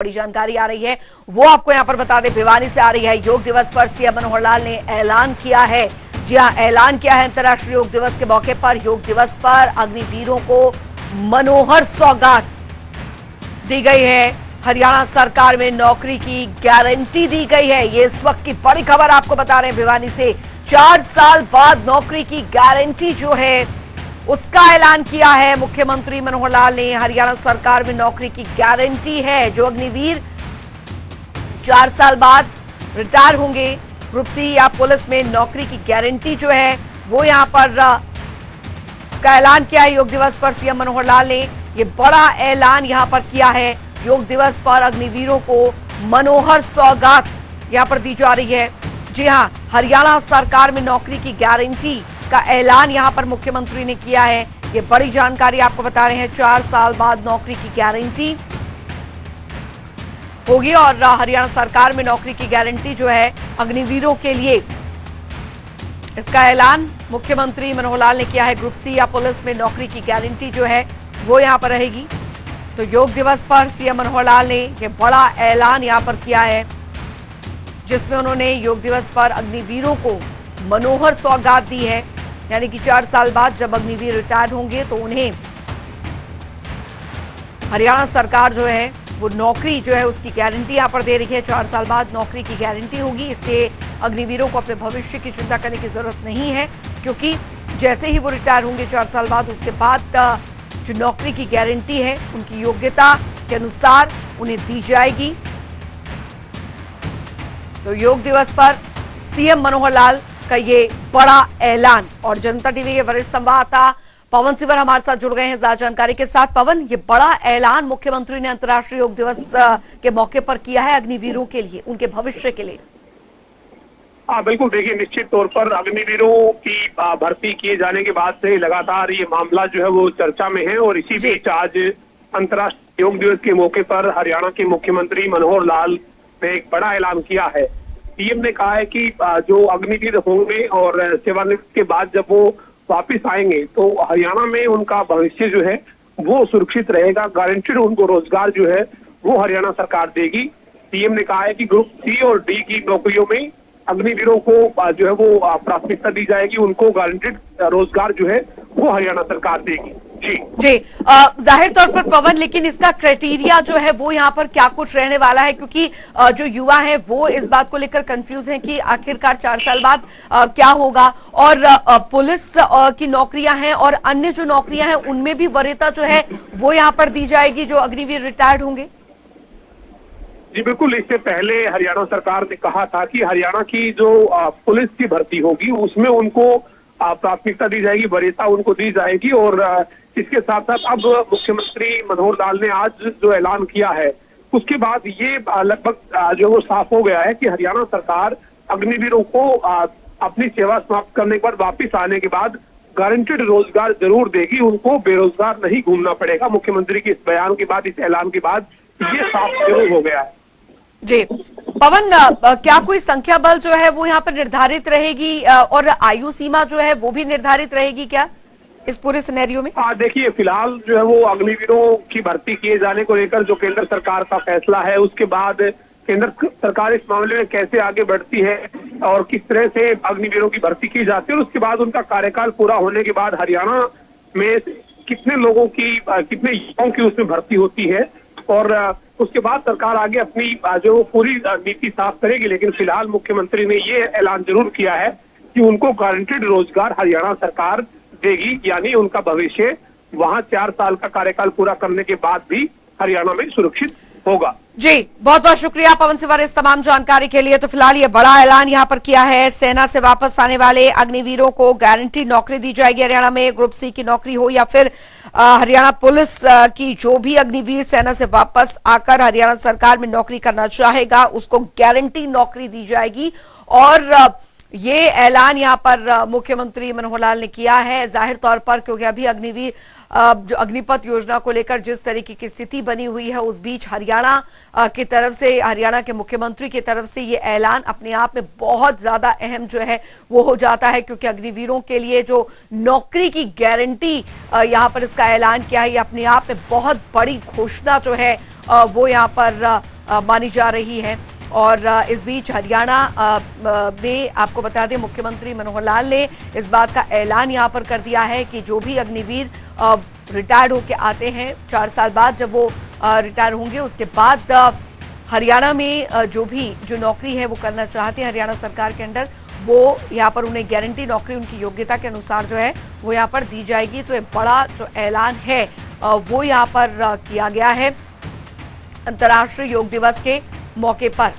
बड़ी जानकारी आ रही है वो आपको यहां पर बता दें। भिवानी से आ रही है। योग दिवस पर सीएम मनोहर लाल ने ऐलान किया है। जी हां, ऐलान किया है अंतर्राष्ट्रीय योग दिवस के मौके पर। योग दिवस पर अग्निवीरों को मनोहर सौगात दी गई है। हरियाणा सरकार में नौकरी की गारंटी दी गई है। ये इस वक्त की बड़ी खबर आपको बता रहे हैं भिवानी से। 4 साल बाद नौकरी की गारंटी जो है उसका ऐलान किया है मुख्यमंत्री मनोहर लाल ने। हरियाणा सरकार में नौकरी की गारंटी है। जो अग्निवीर 4 साल बाद रिटायर होंगे, ग्रुप सी या पुलिस में नौकरी की गारंटी जो है वो यहां पर का ऐलान किया है योग दिवस पर सीएम मनोहर लाल ने। ये बड़ा ऐलान यहां पर किया है। योग दिवस पर अग्निवीरों को मनोहर सौगात यहां पर दी जा रही है। जी हां, हरियाणा सरकार में नौकरी की गारंटी का ऐलान यहां पर मुख्यमंत्री ने किया है। ये बड़ी जानकारी आपको बता रहे हैं। 4 साल बाद नौकरी की गारंटी होगी और हरियाणा सरकार में नौकरी की गारंटी जो है अग्निवीरों के लिए, इसका ऐलान मुख्यमंत्री मनोहर लाल ने किया है। ग्रुप सी या पुलिस में नौकरी की गारंटी जो है वो यहां पर रहेगी। तो योग दिवस पर सीएम मनोहर लाल ने यह बड़ा ऐलान यहां पर किया है, जिसमें उन्होंने योग दिवस पर अग्निवीरों को मनोहर सौगात दी है। यानी कि 4 साल बाद जब अग्निवीर रिटायर्ड होंगे तो उन्हें हरियाणा सरकार जो है वो नौकरी जो है उसकी गारंटी यहां पर दे रही है। 4 साल बाद नौकरी की गारंटी होगी, इसलिए अग्निवीरों को अपने भविष्य की चिंता करने की जरूरत नहीं है, क्योंकि जैसे ही वो रिटायर होंगे 4 साल बाद, उसके बाद जो नौकरी की गारंटी है उनकी योग्यता के अनुसार उन्हें दी जाएगी। तो योग दिवस पर सीएम मनोहर लाल का ये बड़ा ऐलान। और जनता टीवी के वरिष्ठ संवाददाता पवन सिवर हमारे साथ जुड़ गए हैं ज्यादा जानकारी के साथ। पवन, ये बड़ा ऐलान मुख्यमंत्री ने अंतर्राष्ट्रीय योग दिवस के मौके पर किया है अग्निवीरों के लिए, उनके भविष्य के लिए। हाँ बिल्कुल, देखिए निश्चित तौर पर अग्निवीरों की भर्ती किए जाने के बाद से लगातार ये मामला जो है वो चर्चा में है। और इसी बीच आज अंतर्राष्ट्रीय योग दिवस के मौके पर हरियाणा के मुख्यमंत्री मनोहर लाल ने एक बड़ा ऐलान किया है। सीएम ने कहा है कि जो अग्निवीर होंगे और सेवानिवृत्ति के बाद जब वो वापिस आएंगे तो हरियाणा में उनका भविष्य जो है वो सुरक्षित रहेगा। गारंटीड उनको रोजगार जो है वो हरियाणा सरकार देगी। सीएम ने कहा है कि ग्रुप सी और डी की नौकरियों में अग्निवीरों को जो है वो प्राथमिकता दी जाएगी। उनको गारंटीड रोजगार जो है वो हरियाणा सरकार देगी। जी जाहिर तौर पर पवन, लेकिन इसका क्राइटेरिया जो है वो यहाँ पर क्या कुछ रहने वाला है, क्योंकि जो युवा है वो इस बात को लेकर कंफ्यूज है कि आखिरकार 4 साल बाद क्या होगा। और पुलिस की नौकरियां हैं और अन्य जो नौकरियां हैं उनमें भी वरीयता जो है वो यहाँ पर दी जाएगी जो अग्निवीर रिटायर्ड होंगे। जी बिल्कुल, इससे पहले हरियाणा सरकार ने कहा था कि हरियाणा की जो पुलिस की भर्ती होगी उसमें उनको प्राथमिकता दी जाएगी, वरीयता उनको दी जाएगी। और इसके साथ साथ अब मुख्यमंत्री मनोहर लाल ने आज जो ऐलान किया है उसके बाद ये लगभग जो वो साफ हो गया है कि हरियाणा सरकार अग्निवीरों को अपनी सेवा समाप्त करने के बाद वापिस आने के बाद गारंटीड रोजगार जरूर देगी। उनको बेरोजगार नहीं घूमना पड़ेगा। मुख्यमंत्री के इस बयान के बाद, इस ऐलान के बाद ये साफ जरूर हो गया है। जी पवन, क्या कोई संख्या बल जो है वो यहाँ पर निर्धारित रहेगी और आयु सीमा जो है वो भी निर्धारित रहेगी क्या इस पूरे सिनेरियो में? देखिए फिलहाल जो है वो अग्निवीरों की भर्ती किए जाने को लेकर जो केंद्र सरकार का फैसला है, उसके बाद केंद्र सरकार इस मामले में कैसे आगे बढ़ती है और किस तरह से अग्निवीरों की भर्ती की जाती है, और उसके बाद उनका कार्यकाल पूरा होने के बाद हरियाणा में कितने लोगों की, कितने युवाओं की उसमें भर्ती होती है, और उसके बाद सरकार आगे अपनी जो पूरी नीति साफ करेगी। लेकिन फिलहाल मुख्यमंत्री ने ये ऐलान जरूर किया है कि उनको गारंटीड रोजगार हरियाणा सरकार देगी, यानी उनका भविष्य वहां 4 साल का कार्यकाल पूरा करने के बाद भी हरियाणा में सुरक्षित होगा। जी बहुत बहुत शुक्रिया पवन सिवर इस तमाम जानकारी के लिए। तो फिलहाल ये बड़ा ऐलान यहाँ पर किया है। सेना से वापस आने वाले अग्निवीरों को गारंटी नौकरी दी जाएगी हरियाणा में। ग्रुप सी की नौकरी हो या फिर हरियाणा पुलिस की, जो भी अग्निवीर सेना से वापस आकर हरियाणा सरकार में नौकरी करना चाहेगा उसको गारंटी नौकरी दी जाएगी। और ये ऐलान यहाँ पर मुख्यमंत्री मनोहर लाल ने किया है जाहिर तौर पर, क्योंकि अभी अग्निवीर जो अग्निपथ योजना को लेकर जिस तरीके की स्थिति बनी हुई है उस बीच हरियाणा की तरफ से, हरियाणा के मुख्यमंत्री की तरफ से ये ऐलान अपने आप में बहुत ज्यादा अहम जो है वो हो जाता है, क्योंकि अग्निवीरों के लिए जो नौकरी की गारंटी यहाँ पर इसका ऐलान किया है ये अपने आप में बहुत बड़ी घोषणा जो है वो यहाँ पर मानी जा रही है। और इस बीच हरियाणा में आपको बता दें, मुख्यमंत्री मनोहर लाल ने इस बात का ऐलान यहाँ पर कर दिया है कि जो भी अग्निवीर रिटायर्ड होकर आते हैं 4 साल बाद, जब वो रिटायर होंगे, उसके बाद हरियाणा में जो नौकरी है वो करना चाहते हैं हरियाणा सरकार के अंडर, वो यहाँ पर उन्हें गारंटी नौकरी उनकी योग्यता के अनुसार जो है वो यहाँ पर दी जाएगी। तो ये बड़ा जो ऐलान है वो यहाँ पर किया गया है अंतर्राष्ट्रीय योग दिवस के मौके पर।